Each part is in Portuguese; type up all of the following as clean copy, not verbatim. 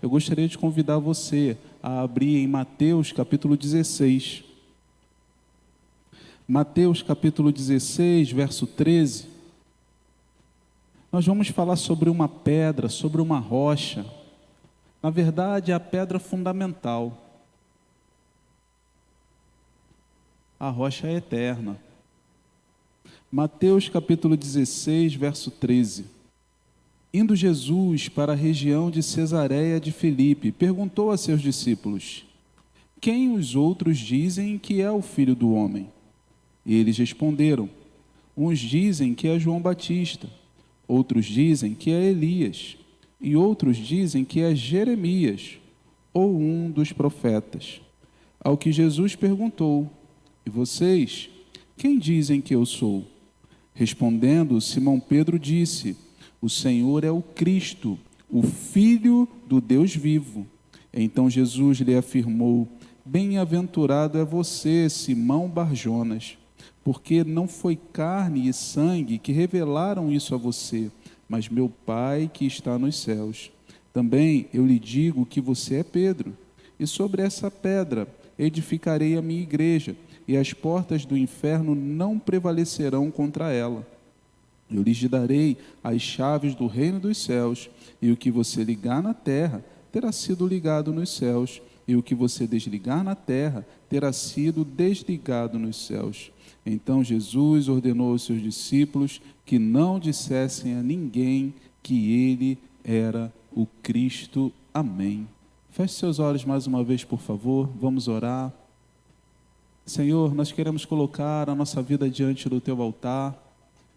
eu gostaria de convidar você a abrir em Mateus capítulo 16. Mateus capítulo 16, verso 13. Nós vamos falar sobre uma pedra, sobre uma rocha. Na verdade, é a pedra fundamental. A rocha é eterna. Mateus capítulo 16, verso 13. Indo Jesus para a região de Cesareia de Filipe, perguntou a seus discípulos: quem os outros dizem que é o Filho do Homem? E eles responderam: uns dizem que é João Batista, outros dizem que é Elias, e outros dizem que é Jeremias, ou um dos profetas. Ao que Jesus perguntou: e vocês, quem dizem que eu sou? Respondendo, Simão Pedro disse: o Senhor é o Cristo, o Filho do Deus vivo. Então Jesus lhe afirmou: bem-aventurado é você, Simão Barjonas, porque não foi carne e sangue que revelaram isso a você, mas meu Pai que está nos céus. Também eu lhe digo que você é Pedro, e sobre essa pedra edificarei a minha igreja, e as portas do inferno não prevalecerão contra ela. Eu lhes darei as chaves do reino dos céus, e o que você ligar na terra terá sido ligado nos céus, e o que você desligar na terra terá sido desligado nos céus. Então Jesus ordenou aos seus discípulos que não dissessem a ninguém que ele era o Cristo. Amém. Feche seus olhos mais uma vez, por favor. Vamos orar. Senhor, nós queremos colocar a nossa vida diante do teu altar.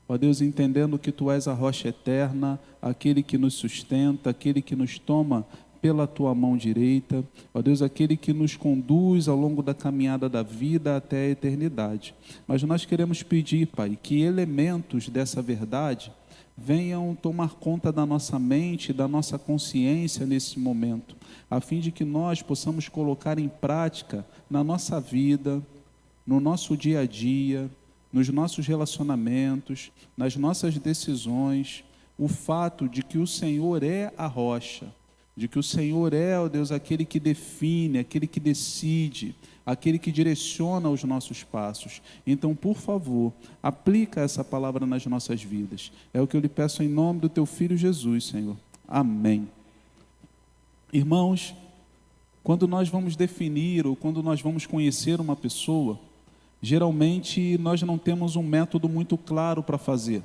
Ó Deus, entendendo que tu és a rocha eterna, aquele que nos sustenta, aquele que nos toma pela tua mão direita, ó Deus, aquele que nos conduz ao longo da caminhada da vida até a eternidade. Mas nós queremos pedir, Pai, que elementos dessa verdade venham tomar conta da nossa mente, da nossa consciência nesse momento, a fim de que nós possamos colocar em prática na nossa vida, no nosso dia a dia, nos nossos relacionamentos, nas nossas decisões, o fato de que o Senhor é a rocha, de que o Senhor é, ó Deus, aquele que define, aquele que decide, aquele que direciona os nossos passos. Então, por favor, aplica essa palavra nas nossas vidas. É o que eu lhe peço em nome do teu Filho Jesus, Senhor. Amém. Irmãos, quando nós vamos definir ou quando nós vamos conhecer uma pessoa, geralmente nós não temos um método muito claro para fazer.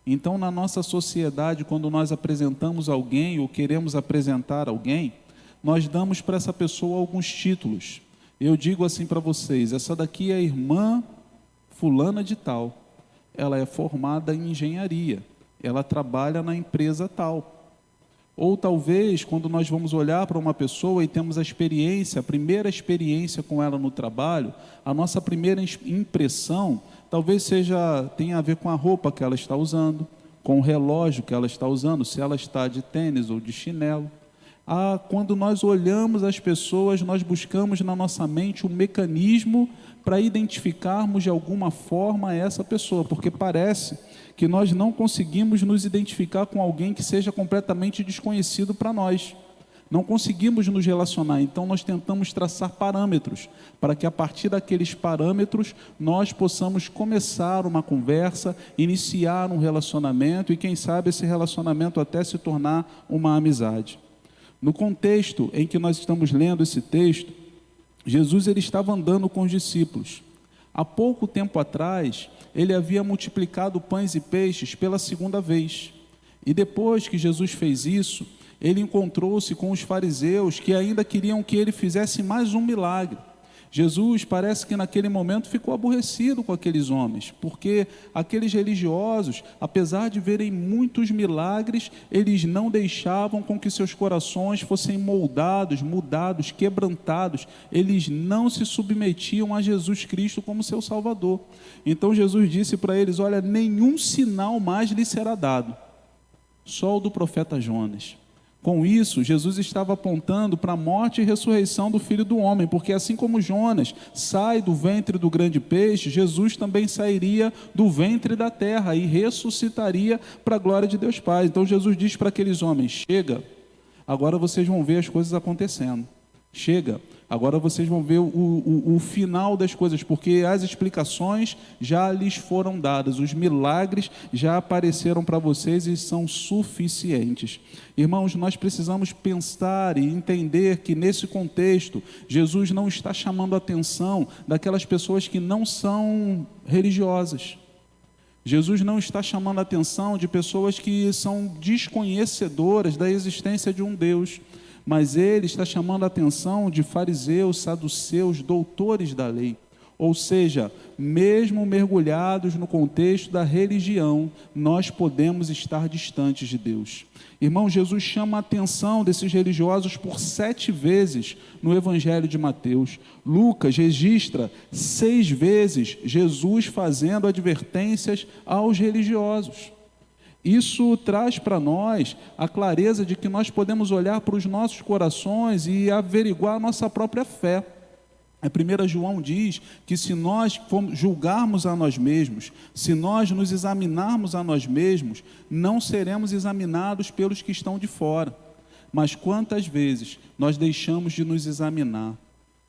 Então, na nossa sociedade, quando nós apresentamos alguém ou queremos apresentar alguém, nós damos para essa pessoa alguns títulos. Eu digo assim para vocês: essa daqui é a irmã fulana de tal, ela é formada em engenharia, ela trabalha na empresa tal. Ou talvez, quando nós vamos olhar para uma pessoa e temos a experiência, a primeira experiência com ela no trabalho, a nossa primeira impressão talvez tenha a ver com a roupa que ela está usando, com o relógio que ela está usando, se ela está de tênis ou de chinelo. Quando nós olhamos as pessoas, nós buscamos na nossa mente um mecanismo para identificarmos de alguma forma essa pessoa, porque parece que nós não conseguimos nos identificar com alguém que seja completamente desconhecido para nós. Não conseguimos nos relacionar, então nós tentamos traçar parâmetros, para que a partir daqueles parâmetros nós possamos começar uma conversa, iniciar um relacionamento e quem sabe esse relacionamento até se tornar uma amizade. No contexto em que nós estamos lendo esse texto, Jesus ele estava andando com os discípulos. Há pouco tempo atrás, ele havia multiplicado pães e peixes pela segunda vez. E depois que Jesus fez isso, ele encontrou-se com os fariseus que ainda queriam que ele fizesse mais um milagre. Jesus parece que naquele momento ficou aborrecido com aqueles homens, porque aqueles religiosos, apesar de verem muitos milagres, eles não deixavam com que seus corações fossem moldados, mudados, quebrantados. Eles não se submetiam a Jesus Cristo como seu Salvador. Então Jesus disse para eles: olha, nenhum sinal mais lhe será dado, só o do profeta Jonas. Com isso, Jesus estava apontando para a morte e ressurreição do Filho do Homem, porque assim como Jonas sai do ventre do grande peixe, Jesus também sairia do ventre da terra e ressuscitaria para a glória de Deus Pai. Então Jesus diz para aqueles homens: chega, agora vocês vão ver as coisas acontecendo. Chega, agora vocês vão ver o final das coisas, porque as explicações já lhes foram dadas, os milagres já apareceram para vocês e são suficientes. Irmãos, nós precisamos pensar e entender que nesse contexto, Jesus não está chamando a atenção daquelas pessoas que não são religiosas. Jesus não está chamando a atenção de pessoas que são desconhecedoras da existência de um Deus, mas ele está chamando a atenção de fariseus, saduceus, doutores da lei. Ou seja, mesmo mergulhados no contexto da religião, nós podemos estar distantes de Deus. Irmão, Jesus chama a atenção desses religiosos por 7 vezes no Evangelho de Mateus. Lucas registra 6 vezes Jesus fazendo advertências aos religiosos. Isso traz para nós a clareza de que nós podemos olhar para os nossos corações e averiguar a nossa própria fé. A 1 João diz que se nós julgarmos a nós mesmos, se nós nos examinarmos a nós mesmos, não seremos examinados pelos que estão de fora. Mas quantas vezes nós deixamos de nos examinar?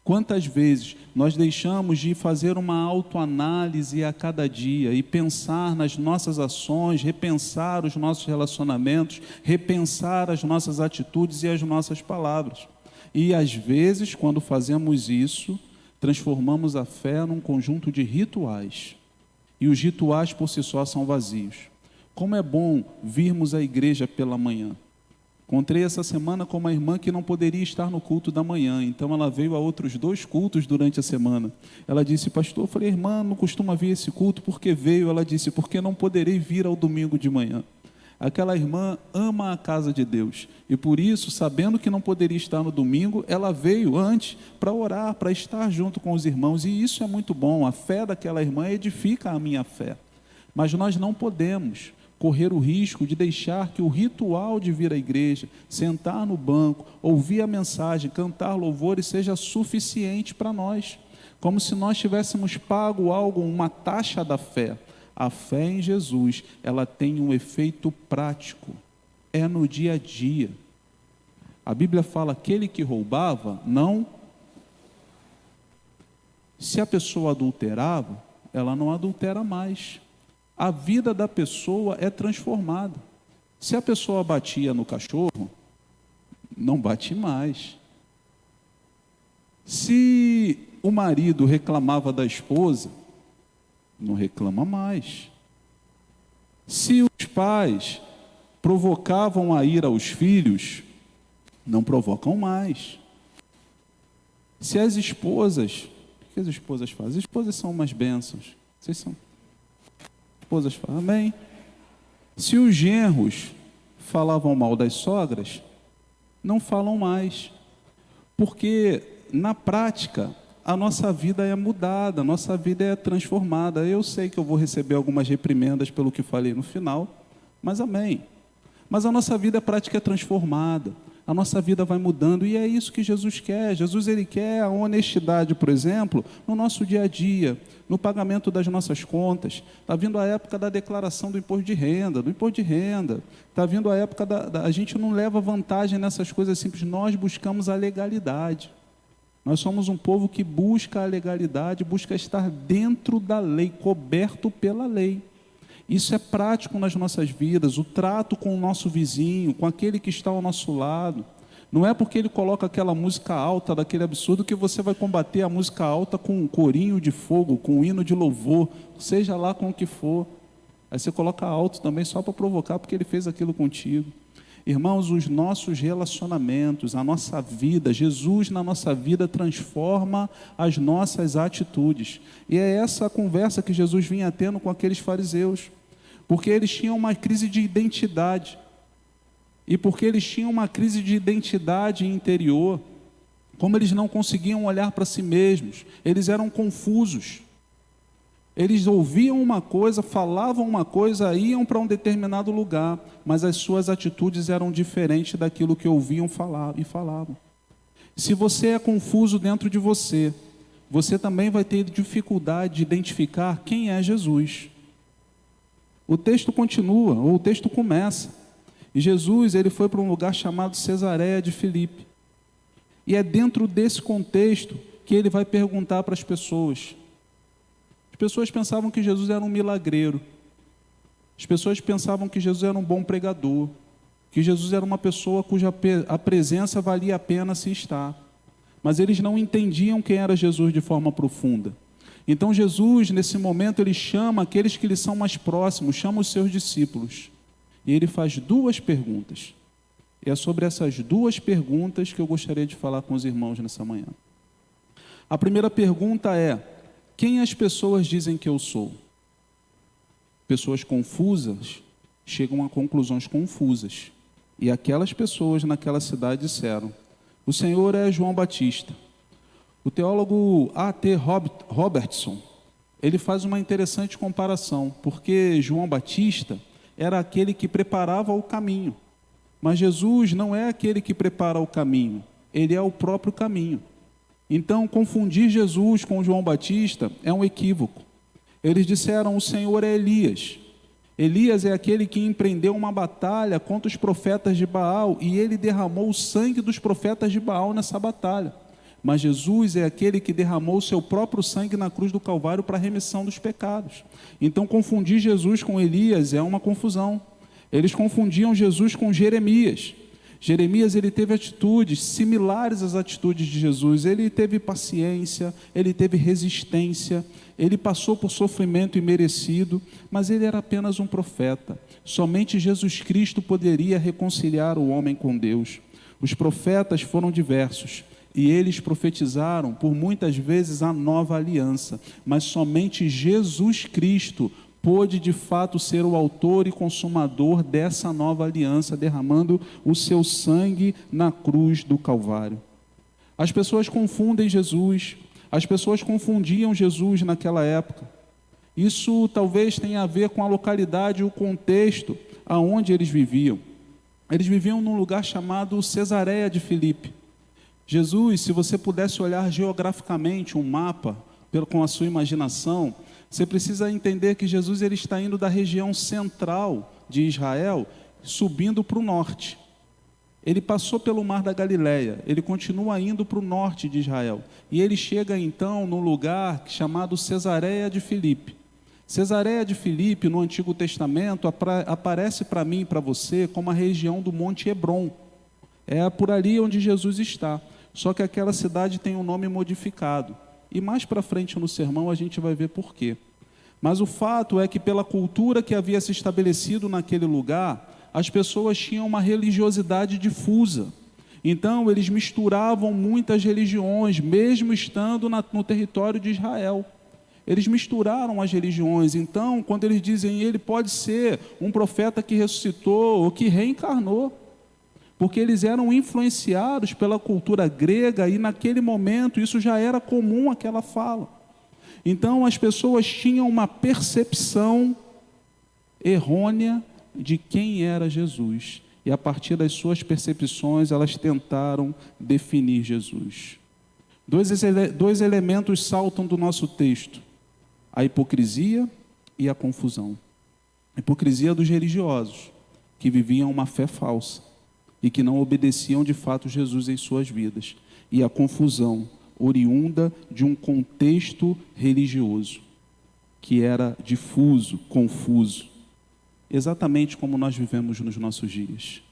Quantas vezes nós deixamos de fazer uma autoanálise a cada dia e pensar nas nossas ações, repensar os nossos relacionamentos, repensar as nossas atitudes e as nossas palavras? E às vezes, quando fazemos isso, transformamos a fé num conjunto de rituais. E os rituais por si só são vazios. Como é bom virmos à igreja pela manhã. Encontrei essa semana com uma irmã que não poderia estar no culto da manhã, então ela veio a outros 2 cultos durante a semana. Ela disse: pastor, eu falei, irmã, não costuma vir esse culto, porque veio? Ela disse: porque não poderei vir ao domingo de manhã. Aquela irmã ama a casa de Deus, e por isso, sabendo que não poderia estar no domingo, ela veio antes para orar, para estar junto com os irmãos, e isso é muito bom. A fé daquela irmã edifica a minha fé, mas nós não podemos correr o risco de deixar que o ritual de vir à igreja, sentar no banco, ouvir a mensagem, cantar louvores, seja suficiente para nós, como se nós tivéssemos pago algo, uma taxa da fé. A fé em Jesus, ela tem um efeito prático, é no dia a dia. A Bíblia fala: aquele que roubava, não. Se a pessoa adulterava, ela não adultera mais. A vida da pessoa é transformada. Se a pessoa batia no cachorro, não bate mais. Se o marido reclamava da esposa, não reclama mais. Se os pais provocavam a ira aos filhos, não provocam mais. Se as esposas, o que as esposas fazem? As esposas são umas bênçãos. Vocês são esposas, falam amém. Se os genros falavam mal das sogras, não falam mais. Porque na prática a nossa vida é mudada, a nossa vida é transformada. Eu sei que eu vou receber algumas reprimendas pelo que falei no final, mas amém. Mas a nossa vida prática é transformada, a nossa vida vai mudando, e é isso que Jesus quer. Jesus, ele quer a honestidade, por exemplo, no nosso dia a dia, no pagamento das nossas contas. Está vindo a época da declaração do imposto de renda, está vindo a época a gente não leva vantagem nessas coisas simples, nós buscamos a legalidade. Nós somos um povo que busca a legalidade, busca estar dentro da lei, coberto pela lei. Isso é prático nas nossas vidas, o trato com o nosso vizinho, com aquele que está ao nosso lado. Não é porque ele coloca aquela música alta, daquele absurdo, que você vai combater a música alta com um corinho de fogo, com um hino de louvor, seja lá com o que for. Aí você coloca alto também só para provocar, porque ele fez aquilo contigo. Irmãos, os nossos relacionamentos, a nossa vida, Jesus na nossa vida transforma as nossas atitudes. E é essa a conversa que Jesus vinha tendo com aqueles fariseus, porque eles tinham uma crise de identidade. E porque eles tinham uma crise de identidade interior, como eles não conseguiam olhar para si mesmos, eles eram confusos. Eles ouviam uma coisa, falavam uma coisa, iam para um determinado lugar, mas as suas atitudes eram diferentes daquilo que ouviam falar e falavam. Se você é confuso dentro de você, você também vai ter dificuldade de identificar quem é Jesus. O texto continua, ou o texto começa. E Jesus, ele foi para um lugar chamado Cesareia de Filipe. E é dentro desse contexto que ele vai perguntar para as pessoas. As pessoas pensavam que Jesus era um milagreiro. As pessoas pensavam que Jesus era um bom pregador, que Jesus era uma pessoa cuja a presença valia a pena se estar. Mas eles não entendiam quem era Jesus de forma profunda. Então Jesus, nesse momento, ele chama aqueles que lhe são mais próximos, chama os seus discípulos. E ele faz duas perguntas. E é sobre essas duas perguntas que eu gostaria de falar com os irmãos nessa manhã. A primeira pergunta é: quem as pessoas dizem que eu sou? Pessoas confusas chegam a conclusões confusas. E aquelas pessoas naquela cidade disseram: o Senhor é João Batista. O teólogo A.T. Robertson, ele faz uma interessante comparação, porque João Batista era aquele que preparava o caminho. Mas Jesus não é aquele que prepara o caminho, ele é o próprio caminho. Então, confundir Jesus com João Batista é um equívoco. Eles disseram: o Senhor é Elias. Elias é aquele que empreendeu uma batalha contra os profetas de Baal e ele derramou o sangue dos profetas de Baal nessa batalha. Mas Jesus é aquele que derramou o seu próprio sangue na cruz do Calvário para a remissão dos pecados. Então, confundir Jesus com Elias é uma confusão. Eles confundiam Jesus com Jeremias. Jeremias, ele teve atitudes similares às atitudes de Jesus. Ele teve paciência, ele teve resistência, ele passou por sofrimento imerecido, mas ele era apenas um profeta. Somente Jesus Cristo poderia reconciliar o homem com Deus. Os profetas foram diversos e eles profetizaram por muitas vezes a nova aliança, mas somente Jesus Cristo pôde de fato ser o autor e consumador dessa nova aliança, derramando o seu sangue na cruz do Calvário. As pessoas confundem Jesus, as pessoas confundiam Jesus naquela época. Isso talvez tenha a ver com a localidade e o contexto aonde eles viviam. Eles viviam num lugar chamado Cesareia de Filipe. Jesus, se você pudesse olhar geograficamente um mapa com a sua imaginação, você precisa entender que Jesus ele está indo da região central de Israel, subindo para o norte. Ele passou pelo Mar da Galileia, ele continua indo para o norte de Israel. E ele chega então num lugar chamado Cesareia de Filipe. Cesareia de Filipe, no Antigo Testamento, aparece para mim e para você como a região do Monte Hebron. É por ali onde Jesus está. Só que aquela cidade tem um nome modificado. E mais para frente no sermão a gente vai ver por quê. Mas o fato é que pela cultura que havia se estabelecido naquele lugar, as pessoas tinham uma religiosidade difusa. Então eles misturavam muitas religiões, mesmo estando no território de Israel. Eles misturaram as religiões. Então, quando eles dizem ele pode ser um profeta que ressuscitou ou que reencarnou, porque eles eram influenciados pela cultura grega e naquele momento isso já era comum aquela fala. Então as pessoas tinham uma percepção errônea de quem era Jesus. E a partir das suas percepções elas tentaram definir Jesus. Dois elementos saltam do nosso texto: a hipocrisia e a confusão. A hipocrisia dos religiosos, que viviam uma fé falsa e que não obedeciam de fato Jesus em suas vidas, e a confusão oriunda de um contexto religioso que era difuso, confuso, exatamente como nós vivemos nos nossos dias.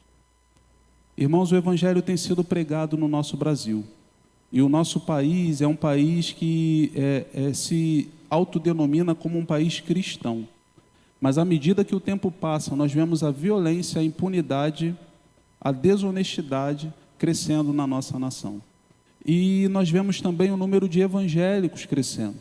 Irmãos, o Evangelho tem sido pregado no nosso Brasil, e o nosso país é um país que se autodenomina como um país cristão, mas à medida que o tempo passa, nós vemos a violência, a impunidade, a desonestidade crescendo na nossa nação. E nós vemos também o número de evangélicos crescendo.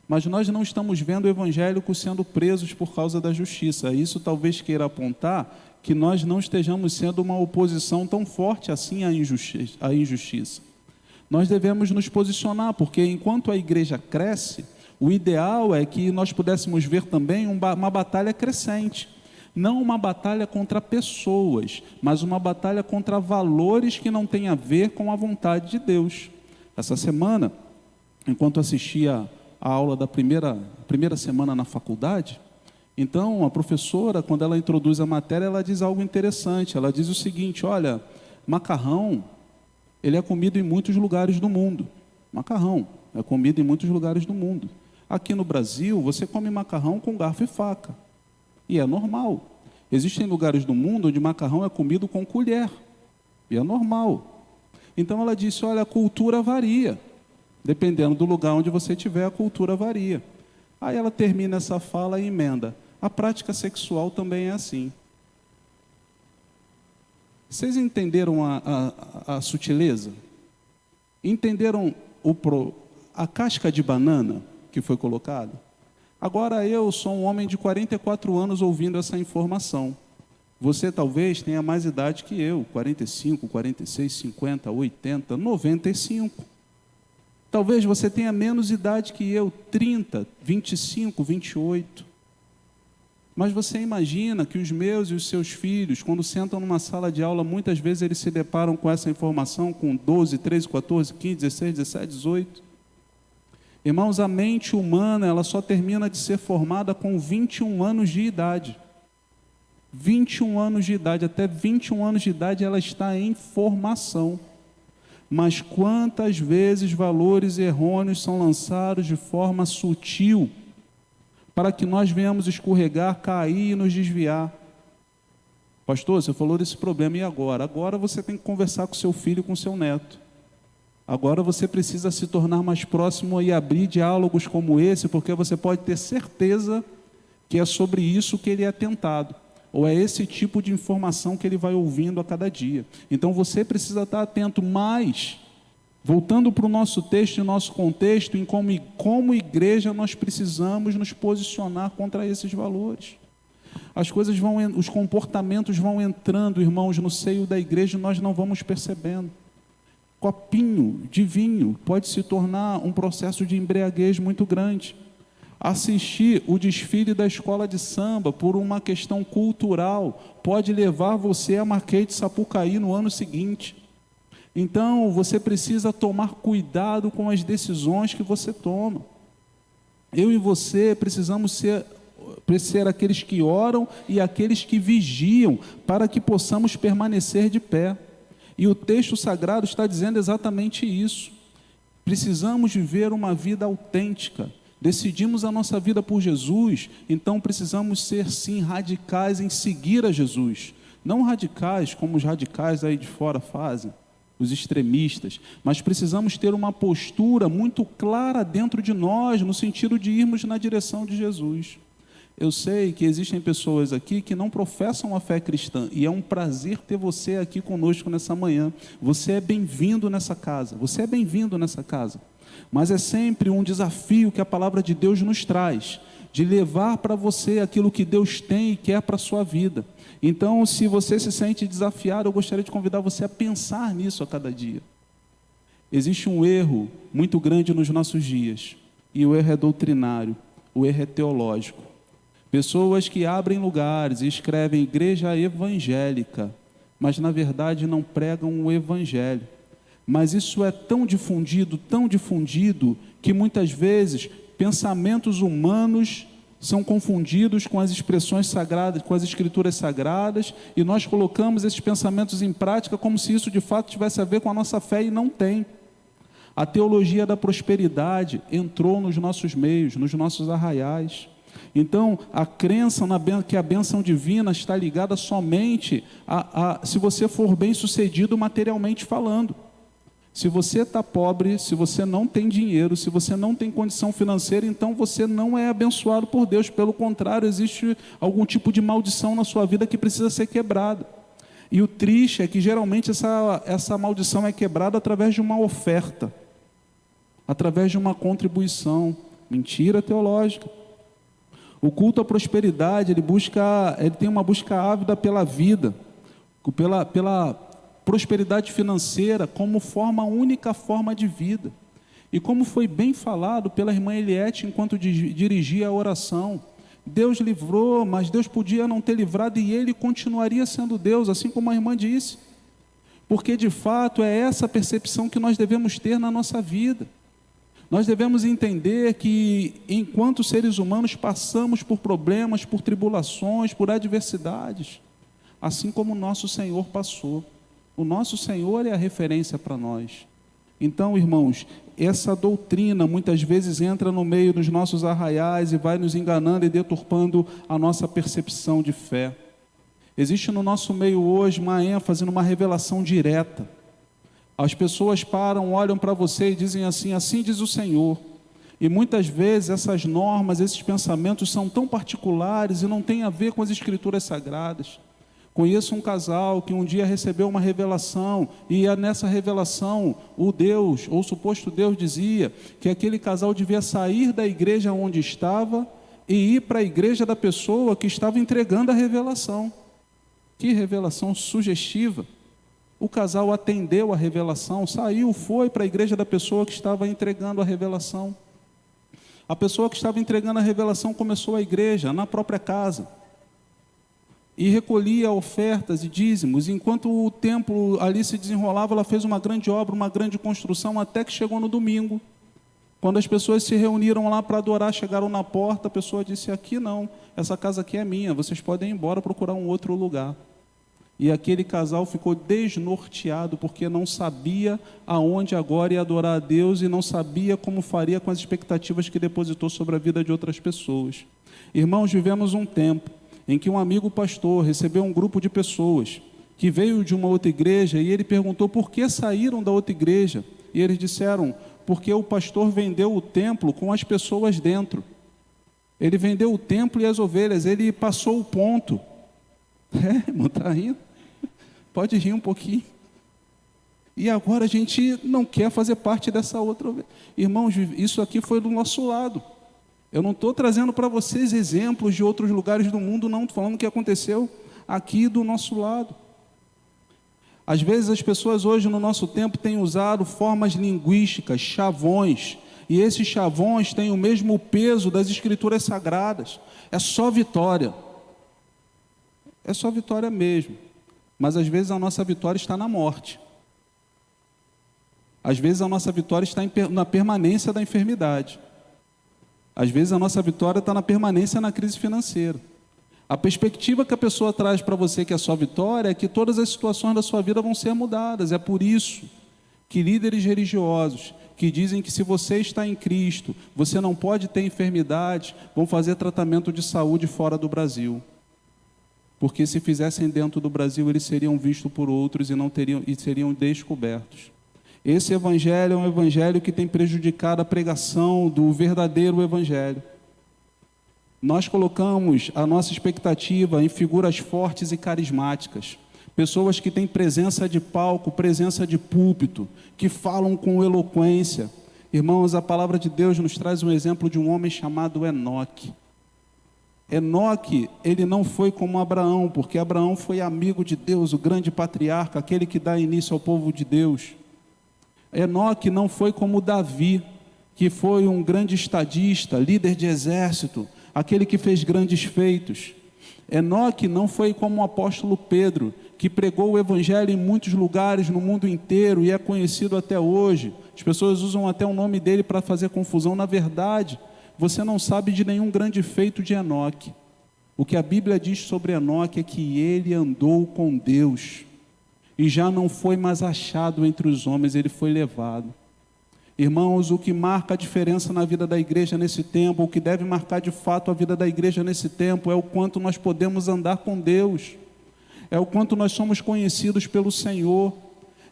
Mas nós não estamos vendo evangélicos sendo presos por causa da justiça. Isso talvez queira apontar que nós não estejamos sendo uma oposição tão forte assim à injustiça. Nós devemos nos posicionar, porque enquanto a igreja cresce, o ideal é que nós pudéssemos ver também uma batalha crescente. Não uma batalha contra pessoas, mas uma batalha contra valores que não têm a ver com a vontade de Deus. Essa semana, enquanto assistia a aula da primeira semana na faculdade, Então, a professora, quando ela introduz a matéria, ela diz algo interessante. Ela diz o seguinte: olha, macarrão, ele é comido em muitos lugares do mundo. Macarrão é comido em muitos lugares do mundo. Aqui no Brasil, você come macarrão com garfo e faca. E é normal. Existem lugares do mundo onde macarrão é comido com colher. E é normal. Então ela disse: olha, a cultura varia. Dependendo do lugar onde você estiver, a cultura varia. Aí ela termina essa fala e emenda: a prática sexual também é assim. Vocês entenderam a sutileza? Entenderam a casca de banana que foi colocada? Agora eu sou um homem de 44 anos ouvindo essa informação. Você talvez tenha mais idade que eu, 45, 46, 50, 80, 95. Talvez você tenha menos idade que eu, 30, 25, 28. Mas você imagina que os meus e os seus filhos, quando sentam numa sala de aula, muitas vezes eles se deparam com essa informação com 12, 13, 14, 15, 16, 17, 18. Irmãos, a mente humana, ela só termina de ser formada com 21 anos de idade. 21 anos de idade, até 21 anos de idade ela está em formação. Mas quantas vezes valores errôneos são lançados de forma sutil para que nós venhamos escorregar, cair e nos desviar? Pastor, você falou desse problema, e agora? Agora você tem que conversar com seu filho e com seu neto. Agora você precisa se tornar mais próximo e abrir diálogos como esse, porque você pode ter certeza que é sobre isso que ele é tentado, ou é esse tipo de informação que ele vai ouvindo a cada dia. Então você precisa estar atento. Mas, voltando para o nosso texto e nosso contexto, em como igreja nós precisamos nos posicionar contra esses valores. As coisas os comportamentos vão entrando, irmãos, no seio da igreja, e nós não vamos percebendo. Copinho de vinho pode se tornar um processo de embriaguez muito grande. Assistir o desfile da escola de samba por uma questão cultural pode levar você a Marquês de Sapucaí no ano seguinte. Então, você precisa tomar cuidado com as decisões que você toma. Eu e você precisamos ser aqueles que oram e aqueles que vigiam, para que possamos permanecer de pé. E o texto sagrado está dizendo exatamente isso. Precisamos viver uma vida autêntica. Decidimos a nossa vida por Jesus, então precisamos ser, sim, radicais em seguir a Jesus. Não radicais como os radicais aí de fora fazem, os extremistas, mas precisamos ter uma postura muito clara dentro de nós, no sentido de irmos na direção de Jesus. Eu sei que existem pessoas aqui que não professam a fé cristã, e é um prazer ter você aqui conosco nessa manhã. Você é bem-vindo nessa casa, você é bem-vindo nessa casa. Mas é sempre um desafio que a palavra de Deus nos traz, de levar para você aquilo que Deus tem e quer para a sua vida. Então, se você se sente desafiado, eu gostaria de convidar você a pensar nisso a cada dia. Existe um erro muito grande nos nossos dias, e o erro é doutrinário, o erro é teológico. Pessoas que abrem lugares e escrevem igreja evangélica, mas na verdade não pregam o evangelho. Mas isso é tão difundido, que muitas vezes pensamentos humanos são confundidos com as expressões sagradas, com as escrituras sagradas, e nós colocamos esses pensamentos em prática como se isso de fato tivesse a ver com a nossa fé, e não tem. A teologia da prosperidade entrou nos nossos meios, nos nossos arraiais. Então, a crença que a bênção divina está ligada somente se você for bem sucedido materialmente falando. Se você está pobre, se você não tem dinheiro, se você não tem condição financeira, então você não é abençoado por Deus. Pelo contrário, existe algum tipo de maldição na sua vida que precisa ser quebrada. E o triste é que geralmente essa maldição é quebrada através de uma oferta, através de uma contribuição. Mentira teológica. O culto à prosperidade, ele tem uma busca ávida pela vida, pela prosperidade financeira como única forma de vida. E como foi bem falado pela irmã Eliette enquanto dirigia a oração, Deus livrou, mas Deus podia não ter livrado, e Ele continuaria sendo Deus, assim como a irmã disse. Porque de fato é essa percepção que nós devemos ter na nossa vida. Nós devemos entender que, enquanto seres humanos, passamos por problemas, por tribulações, por adversidades, assim como o nosso Senhor passou. O nosso Senhor é a referência para nós. Então, irmãos, essa doutrina muitas vezes entra no meio dos nossos arraiais e vai nos enganando e deturpando a nossa percepção de fé. Existe no nosso meio hoje uma ênfase numa revelação direta. As pessoas param, olham para você e dizem assim: assim diz o Senhor. E muitas vezes essas normas, esses pensamentos são tão particulares e não têm a ver com as Escrituras Sagradas. Conheço um casal que um dia recebeu uma revelação, e nessa revelação o Deus, ou o suposto Deus, dizia que aquele casal devia sair da igreja onde estava e ir para a igreja da pessoa que estava entregando a revelação. Que revelação sugestiva! O casal atendeu a revelação, saiu, foi para a igreja da pessoa que estava entregando a revelação. A pessoa que estava entregando a revelação começou a igreja na própria casa e recolhia ofertas e dízimos. Enquanto o templo ali se desenrolava, ela fez uma grande obra, uma grande construção, até que chegou no domingo. Quando as pessoas se reuniram lá para adorar, chegaram na porta, a pessoa disse: aqui não, essa casa aqui é minha, vocês podem ir embora procurar um outro lugar. E aquele casal ficou desnorteado, porque não sabia aonde agora ia adorar a Deus e não sabia como faria com as expectativas que depositou sobre a vida de outras pessoas. Irmãos, vivemos um tempo em que um amigo pastor recebeu um grupo de pessoas que veio de uma outra igreja, e ele perguntou por que saíram da outra igreja. E eles disseram: porque o pastor vendeu o templo com as pessoas dentro. Ele vendeu o templo e as ovelhas, ele passou o ponto. Irmão, está rindo? Pode rir um pouquinho. E agora a gente não quer fazer parte dessa outra ovelha. Irmãos, isso aqui foi do nosso lado. Eu não estou trazendo para vocês exemplos de outros lugares do mundo, não. Estou falando o que aconteceu aqui do nosso lado. Às vezes as pessoas hoje no nosso tempo têm usado formas linguísticas, chavões, e esses chavões têm o mesmo peso das Escrituras Sagradas. É só vitória. É só vitória mesmo. Mas às vezes a nossa vitória está na morte. Às vezes a nossa vitória está na permanência da enfermidade. Às vezes a nossa vitória está na permanência na crise financeira. A perspectiva que a pessoa traz para você que é só vitória é que todas as situações da sua vida vão ser mudadas. É por isso que líderes religiosos que dizem que se você está em Cristo, você não pode ter enfermidade, vão fazer tratamento de saúde fora do Brasil. Porque se fizessem dentro do Brasil, eles seriam vistos por outros e seriam descobertos. Esse evangelho é um evangelho que tem prejudicado a pregação do verdadeiro evangelho. Nós colocamos a nossa expectativa em figuras fortes e carismáticas, pessoas que têm presença de palco, presença de púlpito, que falam com eloquência. Irmãos, a palavra de Deus nos traz um exemplo de um homem chamado Enoque. Enoque, ele não foi como Abraão, porque Abraão foi amigo de Deus, o grande patriarca, aquele que dá início ao povo de Deus. Enoque não foi como Davi, que foi um grande estadista, líder de exército, aquele que fez grandes feitos. Enoque não foi como o apóstolo Pedro, que pregou o evangelho em muitos lugares no mundo inteiro e é conhecido até hoje. As pessoas usam até o nome dele para fazer confusão. Na verdade, você não sabe de nenhum grande feito de Enoque. O que a Bíblia diz sobre Enoque é que ele andou com Deus e já não foi mais achado entre os homens, ele foi levado. Irmãos, o que marca a diferença na vida da igreja nesse tempo, o que deve marcar de fato a vida da igreja nesse tempo, é o quanto nós podemos andar com Deus, é o quanto nós somos conhecidos pelo Senhor,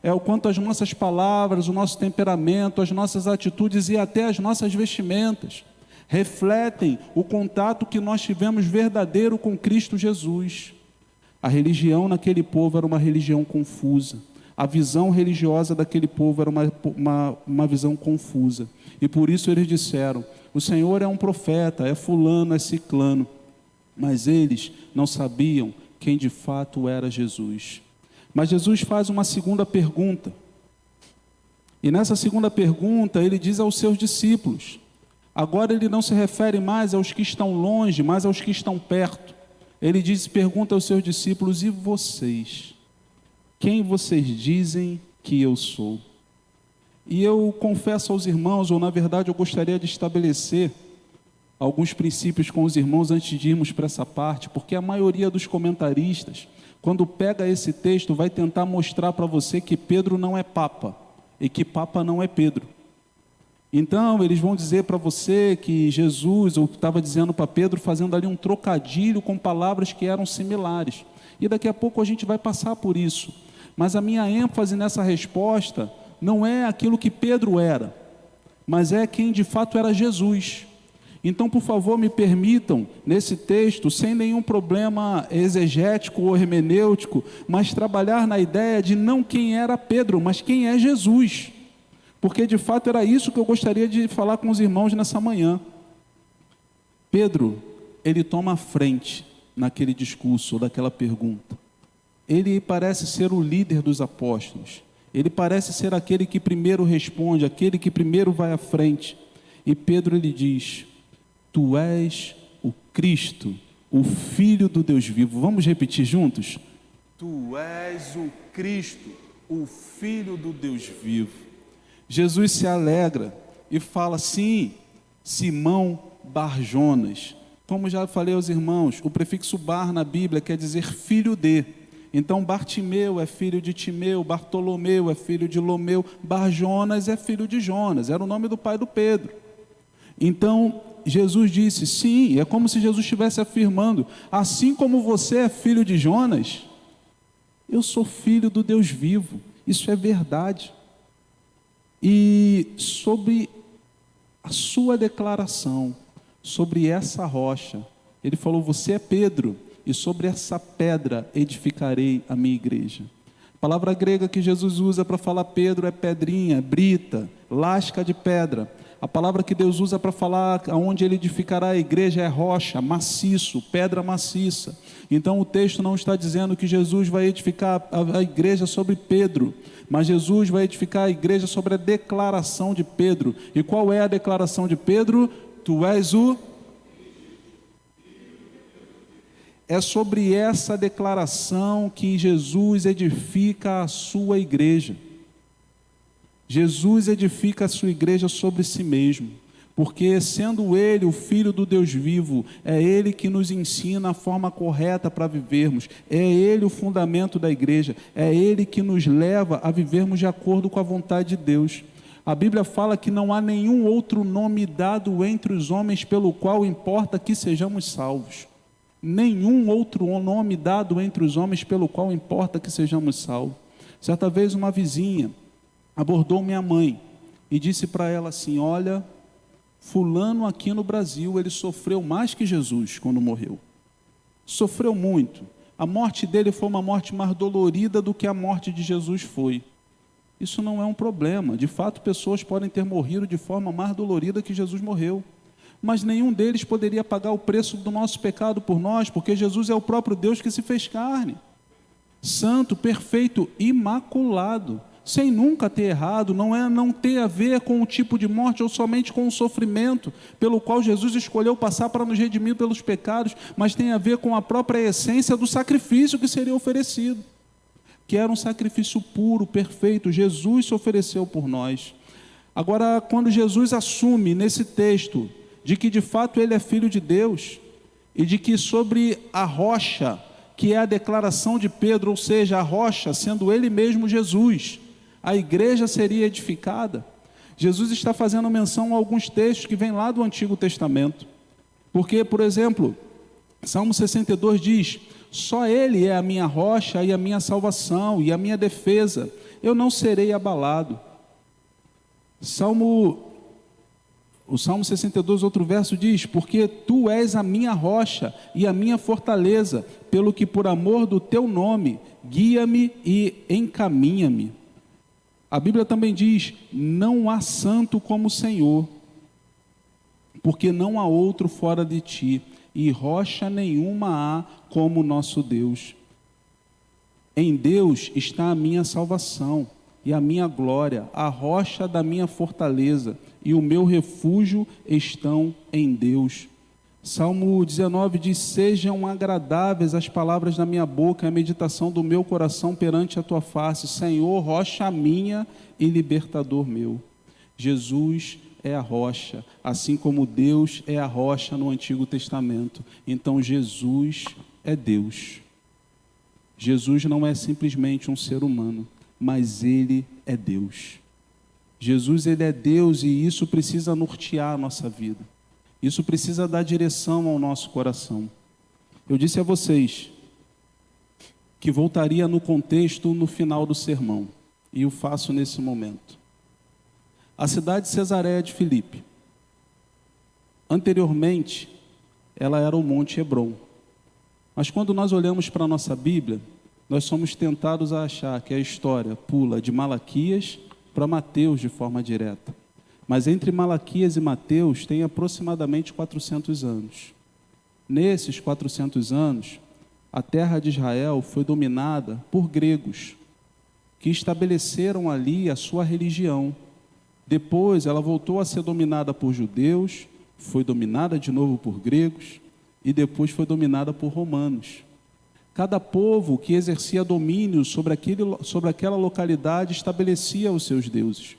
é o quanto as nossas palavras, o nosso temperamento, as nossas atitudes e até as nossas vestimentas refletem o contato que nós tivemos verdadeiro com Cristo Jesus. A religião naquele povo era uma religião confusa. A visão religiosa daquele povo era uma visão confusa. E por isso eles disseram: o Senhor é um profeta, é fulano, é ciclano. Mas eles não sabiam quem de fato era Jesus. Mas Jesus faz uma segunda pergunta. E nessa segunda pergunta ele diz aos seus discípulos. Agora ele não se refere mais aos que estão longe, mas aos que estão perto. Ele pergunta aos seus discípulos: e vocês? Quem vocês dizem que eu sou? E eu confesso aos irmãos, ou na verdade eu gostaria de estabelecer alguns princípios com os irmãos antes de irmos para essa parte, porque a maioria dos comentaristas, quando pega esse texto, vai tentar mostrar para você que Pedro não é Papa, e que Papa não é Pedro. Então, eles vão dizer para você que Jesus, ou estava dizendo para Pedro, fazendo ali um trocadilho com palavras que eram similares. E daqui a pouco a gente vai passar por isso. Mas a minha ênfase nessa resposta não é aquilo que Pedro era, mas é quem de fato era Jesus. Então, por favor, me permitam, nesse texto, sem nenhum problema exegético ou hermenêutico, mas trabalhar na ideia de não quem era Pedro, mas quem é Jesus. Porque, de fato, era isso que eu gostaria de falar com os irmãos nessa manhã. Pedro, ele toma a frente naquele discurso, ou daquela pergunta. Ele parece ser o líder dos apóstolos. Ele parece ser aquele que primeiro responde, aquele que primeiro vai à frente. E Pedro, ele diz: Tu és o Cristo, o Filho do Deus vivo. Vamos repetir juntos? Tu és o Cristo, o Filho do Deus vivo. Jesus se alegra e fala: sim, Simão Barjonas. Como já falei aos irmãos, o prefixo bar na Bíblia quer dizer filho de. Então Bartimeu é filho de Timeu, Bartolomeu é filho de Lomeu, Barjonas é filho de Jonas, era o nome do pai do Pedro. Então Jesus disse: sim, é como se Jesus estivesse afirmando: assim como você é filho de Jonas, eu sou filho do Deus vivo. Isso é verdade. E sobre a sua declaração, sobre essa rocha, ele falou: você é Pedro, e sobre essa pedra edificarei a minha igreja. A palavra grega que Jesus usa para falar Pedro é pedrinha, brita, lasca de pedra. A palavra que Deus usa para falar aonde ele edificará a igreja é rocha, maciço, pedra maciça. Então o texto não está dizendo que Jesus vai edificar a igreja sobre Pedro, mas Jesus vai edificar a igreja sobre a declaração de Pedro. E qual é a declaração de Pedro? Tu és o... É sobre essa declaração que Jesus edifica a sua igreja. Jesus edifica a sua igreja sobre si mesmo, porque sendo Ele o Filho do Deus vivo, é Ele que nos ensina a forma correta para vivermos, é Ele o fundamento da igreja, é Ele que nos leva a vivermos de acordo com a vontade de Deus. A Bíblia fala que não há nenhum outro nome dado entre os homens pelo qual importa que sejamos salvos. Nenhum outro nome dado entre os homens pelo qual importa que sejamos salvos. Certa vez uma vizinha abordou minha mãe e disse para ela assim: olha, fulano aqui no Brasil, ele sofreu mais que Jesus quando morreu. Sofreu muito. A morte dele foi uma morte mais dolorida do que a morte de Jesus foi. Isso não é um problema. De fato, pessoas podem ter morrido de forma mais dolorida que Jesus morreu. Mas nenhum deles poderia pagar o preço do nosso pecado por nós, porque Jesus é o próprio Deus que se fez carne. Santo, perfeito, imaculado, sem nunca ter errado. Não ter a ver com o tipo de morte ou somente com o sofrimento pelo qual Jesus escolheu passar para nos redimir pelos pecados, mas tem a ver com a própria essência do sacrifício que seria oferecido, que era um sacrifício puro, perfeito. Jesus se ofereceu por nós. Agora, quando Jesus assume nesse texto de que de fato ele é filho de Deus, e de que sobre a rocha, que é a declaração de Pedro, ou seja, a rocha sendo ele mesmo Jesus, a igreja seria edificada, Jesus está fazendo menção a alguns textos que vêm lá do Antigo Testamento. Porque, por exemplo, Salmo 62 diz: só ele é a minha rocha e a minha salvação e a minha defesa, eu não serei abalado. O Salmo 62, outro verso diz: porque tu és a minha rocha e a minha fortaleza, pelo que por amor do teu nome, guia-me e encaminha-me. A Bíblia também diz: não há santo como o Senhor, porque não há outro fora de ti, e rocha nenhuma há como o nosso Deus. Em Deus está a minha salvação e a minha glória, a rocha da minha fortaleza, e o meu refúgio estão em Deus. Salmo 19 diz: sejam agradáveis as palavras da minha boca e a meditação do meu coração perante a tua face, Senhor, rocha minha e libertador meu. Jesus é a rocha, assim como Deus é a rocha no Antigo Testamento. Então Jesus é Deus. Jesus não é simplesmente um ser humano, mas Ele é Deus. Jesus, Ele é Deus, e isso precisa nortear a nossa vida. Isso precisa dar direção ao nosso coração. Eu disse a vocês que voltaria no contexto no final do sermão, e o faço nesse momento. A cidade de Cesareia de Filipe. Anteriormente, ela era o Monte Hebrom. Mas quando nós olhamos para a nossa Bíblia, nós somos tentados a achar que a história pula de Malaquias para Mateus de forma direta. Mas entre Malaquias e Mateus tem aproximadamente 400 anos. Nesses 400 anos, a terra de Israel foi dominada por gregos, que estabeleceram ali a sua religião. Depois ela voltou a ser dominada por judeus, foi dominada de novo por gregos, e depois foi dominada por romanos. Cada povo que exercia domínio sobre aquela localidade estabelecia os seus deuses.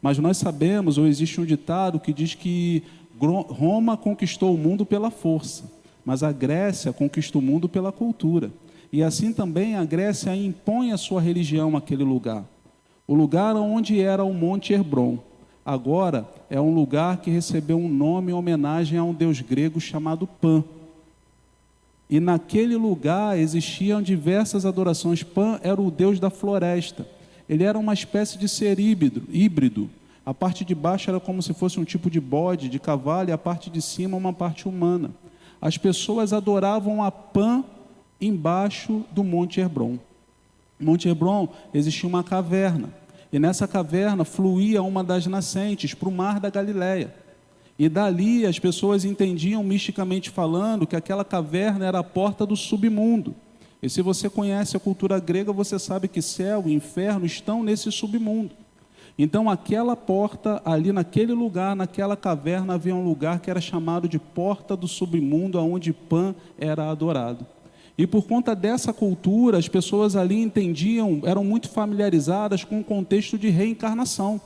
Mas nós sabemos, ou existe um ditado que diz que Roma conquistou o mundo pela força, mas a Grécia conquista o mundo pela cultura. E assim também a Grécia impõe a sua religião àquele lugar. O lugar onde era o Monte Hebrom, agora é um lugar que recebeu um nome em homenagem a um deus grego chamado Pan. E naquele lugar existiam diversas adorações. Pan era o deus da floresta. Ele era uma espécie de ser híbrido. A parte de baixo era como se fosse um tipo de bode, de cavalo, e a parte de cima uma parte humana. As pessoas adoravam a Pan embaixo do Monte Hebrom. No Monte Hebrom existia uma caverna, e nessa caverna fluía uma das nascentes para o mar da Galileia. E dali as pessoas entendiam, misticamente falando, que aquela caverna era a porta do submundo. E se você conhece a cultura grega, você sabe que céu e inferno estão nesse submundo. Então aquela porta, ali naquele lugar, naquela caverna, havia um lugar que era chamado de porta do submundo, onde Pan era adorado. E por conta dessa cultura, as pessoas ali entendiam, eram muito familiarizadas com o contexto de reencarnação,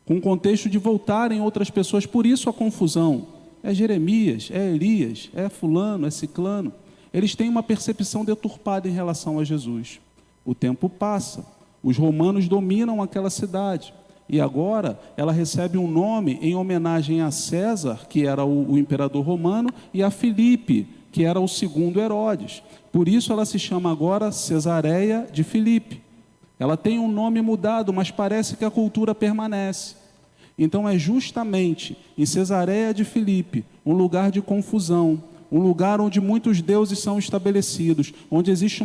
com o contexto de voltarem outras pessoas. Por isso a confusão. É Jeremias, é Elias, é fulano, é ciclano. Eles têm uma percepção deturpada em relação a Jesus. O tempo passa, os romanos dominam aquela cidade, e agora ela recebe um nome em homenagem a César, que era o imperador romano, e a Filipe, que era o segundo Herodes. Por isso ela se chama agora Cesareia de Filipe. Ela tem um nome mudado, mas parece que a cultura permanece. Então é justamente em Cesareia de Filipe, um lugar de confusão, um lugar onde muitos deuses são estabelecidos, onde existe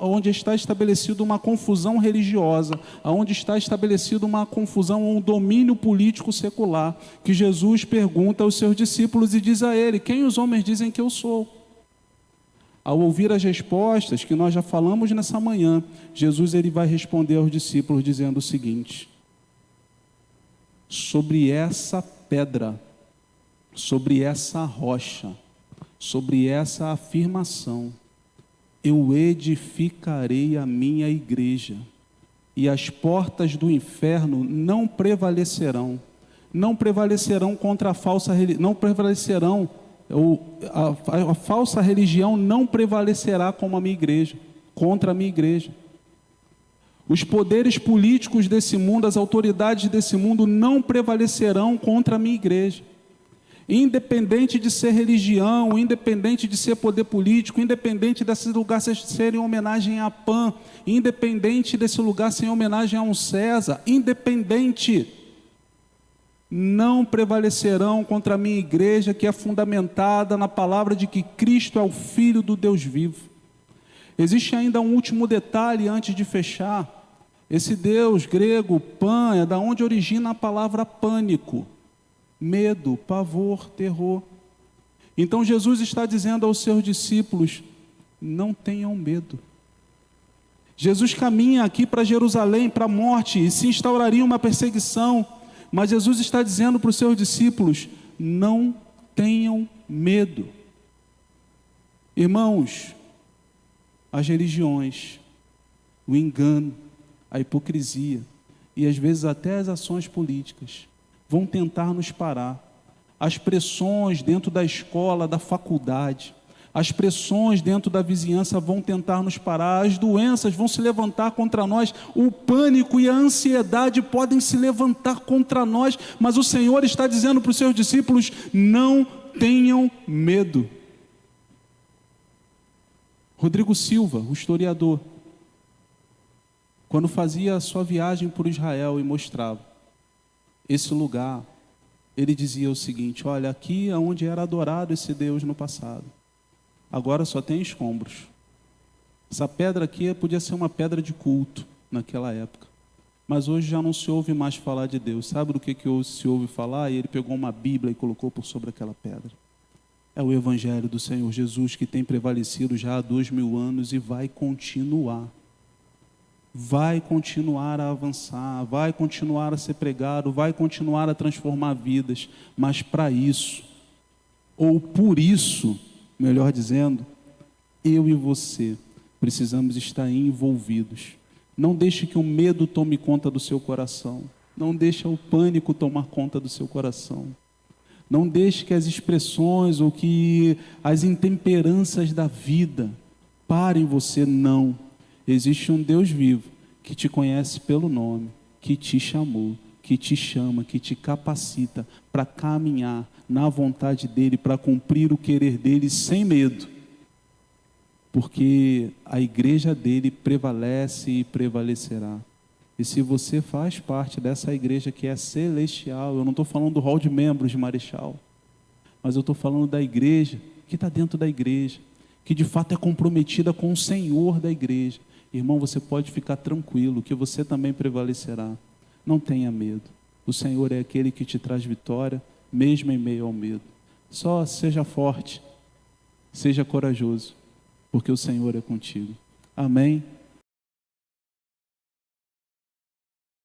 onde está estabelecida uma confusão religiosa, onde está estabelecida uma confusão, um domínio político secular, que Jesus pergunta aos seus discípulos e diz a ele: quem os homens dizem que eu sou? Ao ouvir as respostas que nós já falamos nessa manhã, Jesus ele vai responder aos discípulos dizendo o seguinte: sobre essa pedra, sobre essa rocha, sobre essa afirmação, eu edificarei a minha igreja, e as portas do inferno não prevalecerão contra a falsa religião, a falsa religião não prevalecerá contra a minha igreja. Os poderes políticos desse mundo, as autoridades desse mundo não prevalecerão contra a minha igreja. Independente de ser religião, independente de ser poder político, independente desse lugar ser em homenagem a Pan, independente desse lugar ser em homenagem a um César, independente, não prevalecerão contra a minha igreja, que é fundamentada na palavra de que Cristo é o Filho do Deus vivo. Existe ainda um último detalhe antes de fechar. Esse Deus grego, Pan, é da onde origina a palavra pânico. Medo, pavor, terror. Então Jesus está dizendo aos seus discípulos: não tenham medo. Jesus caminha aqui para Jerusalém, para a morte, e se instauraria uma perseguição, mas Jesus está dizendo para os seus discípulos: não tenham medo. Irmãos, as religiões, o engano, a hipocrisia e às vezes até as ações políticas vão tentar nos parar. As pressões dentro da escola, da faculdade, as pressões dentro da vizinhança vão tentar nos parar, as doenças vão se levantar contra nós, o pânico e a ansiedade podem se levantar contra nós, mas o Senhor está dizendo para os seus discípulos: não tenham medo. Rodrigo Silva, o historiador, quando fazia a sua viagem por Israel e mostrava esse lugar, ele dizia o seguinte: olha, aqui é onde era adorado esse Deus no passado, agora só tem escombros. Essa pedra aqui podia ser uma pedra de culto naquela época, mas hoje já não se ouve mais falar de Deus. Sabe do que se ouve falar? E ele pegou uma Bíblia e colocou por sobre aquela pedra. É o Evangelho do Senhor Jesus, que tem prevalecido já há 2000 anos e vai continuar. Vai continuar a avançar, vai continuar a ser pregado, vai continuar a transformar vidas. Mas para isso, ou por isso, melhor dizendo, eu e você precisamos estar envolvidos. Não deixe que o medo tome conta do seu coração. Não deixe o pânico tomar conta do seu coração. Não deixe que as expressões ou que as intemperanças da vida parem você, não. Existe um Deus vivo que te conhece pelo nome, que te chamou, que te chama, que te capacita para caminhar na vontade dEle, para cumprir o querer dEle sem medo. Porque a igreja dEle prevalece e prevalecerá. E se você faz parte dessa igreja que é celestial, eu não estou falando do hall de membros de Marechal, mas eu estou falando da igreja que está dentro da igreja, que de fato é comprometida com o Senhor da igreja. Irmão, você pode ficar tranquilo, que você também prevalecerá. Não tenha medo. O Senhor é aquele que te traz vitória, mesmo em meio ao medo. Só seja forte, seja corajoso, porque o Senhor é contigo. Amém?